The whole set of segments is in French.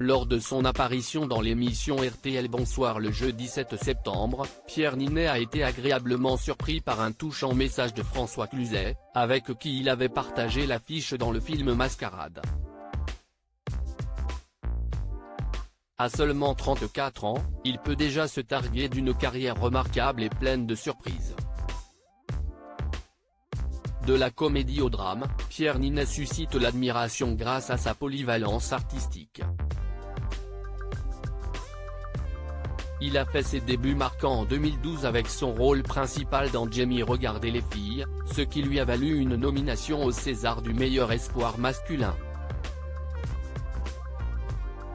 Lors de son apparition dans l'émission RTL Bonsoir le jeudi 7 septembre, Pierre Ninet a été agréablement surpris par un touchant message de François Cluzet, avec qui il avait partagé l'affiche dans le film Mascarade. À seulement 34 ans, il peut déjà se targuer d'une carrière remarquable et pleine de surprises. De la comédie au drame, Pierre Ninet suscite l'admiration grâce à sa polyvalence artistique. Il a fait ses débuts marquants en 2012 avec son rôle principal dans Jamie Regardez les filles, ce qui lui a valu une nomination au César du meilleur espoir masculin.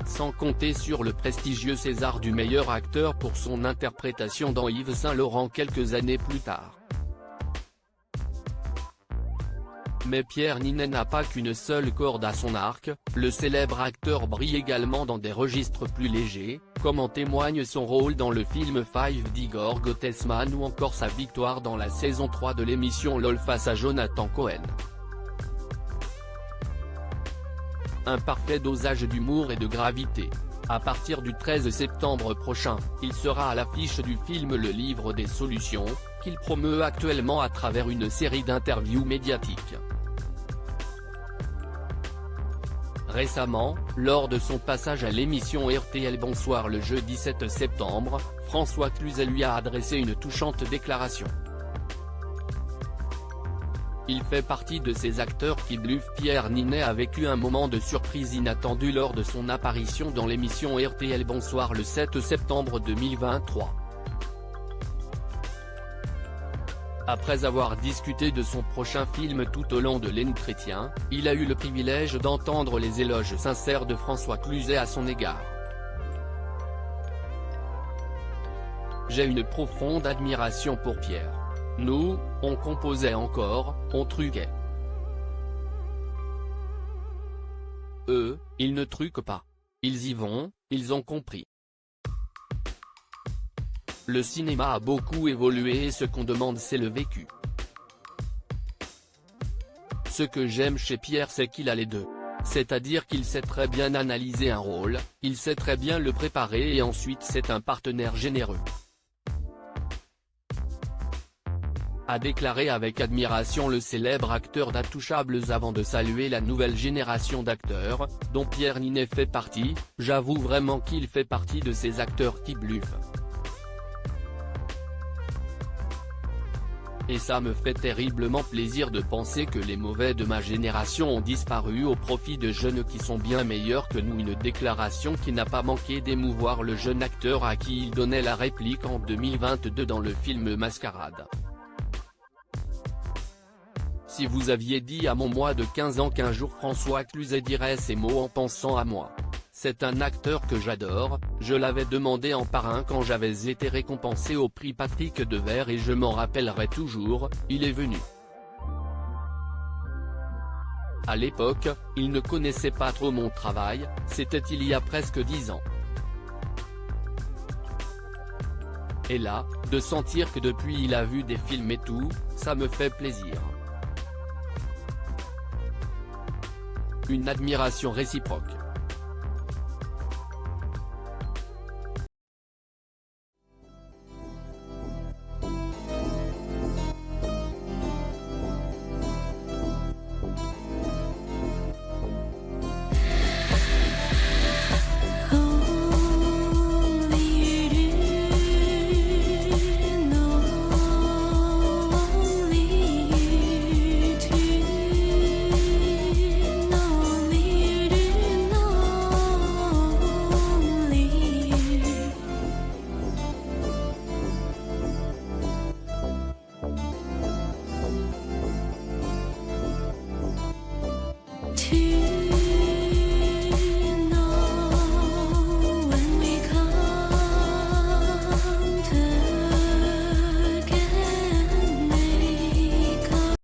Sans compter sur le prestigieux César du meilleur acteur pour son interprétation dans Yves Saint Laurent quelques années plus tard. Mais Pierre Ninet n'a pas qu'une seule corde à son arc, le célèbre acteur brille également dans des registres plus légers, comme en témoigne son rôle dans le film Five d'Igor Gottesman ou encore sa victoire dans la saison 3 de l'émission LOL face à Jonathan Cohen. Un parfait dosage d'humour et de gravité. À partir du 13 septembre prochain, il sera à l'affiche du film Le Livre des Solutions, qu'il promeut actuellement à travers une série d'interviews médiatiques. Récemment, lors de son passage à l'émission RTL Bonsoir le jeudi 7 septembre, François Cluzet lui a adressé une touchante déclaration. Il fait partie de ces acteurs qui bluffent. Pierre Ninet a vécu un moment de surprise inattendu lors de son apparition dans l'émission RTL Bonsoir le 7 septembre 2023. Après avoir discuté de son prochain film tout au long de l'entretien, il a eu le privilège d'entendre les éloges sincères de François Cluzet à son égard. J'ai une profonde admiration pour Pierre. Nous, on composait encore, on truquait. Eux, ils ne truquent pas. Ils y vont, ils ont compris. Le cinéma a beaucoup évolué et ce qu'on demande c'est le vécu. Ce que j'aime chez Pierre c'est qu'il a les deux. C'est-à-dire qu'il sait très bien analyser un rôle, il sait très bien le préparer et ensuite c'est un partenaire généreux. A déclaré avec admiration le célèbre acteur d'Intouchables avant de saluer la nouvelle génération d'acteurs, dont Pierre Ninet fait partie. J'avoue vraiment qu'il fait partie de ces acteurs qui bluffent. Et ça me fait terriblement plaisir de penser que les mauvais de ma génération ont disparu au profit de jeunes qui sont bien meilleurs que nous. Une déclaration qui n'a pas manqué d'émouvoir le jeune acteur à qui il donnait la réplique en 2022 dans le film Mascarade. Si vous aviez dit à mon moi de 15 ans qu'un jour François Cluzet dirait ces mots en pensant à moi. C'est un acteur que j'adore, je l'avais demandé en parrain quand j'avais été récompensé au prix Patrick Devers et je m'en rappellerai toujours, il est venu. À l'époque, il ne connaissait pas trop mon travail, c'était il y a presque 10 ans. Et là, de sentir que depuis il a vu des films et tout, ça me fait plaisir. Une admiration réciproque. To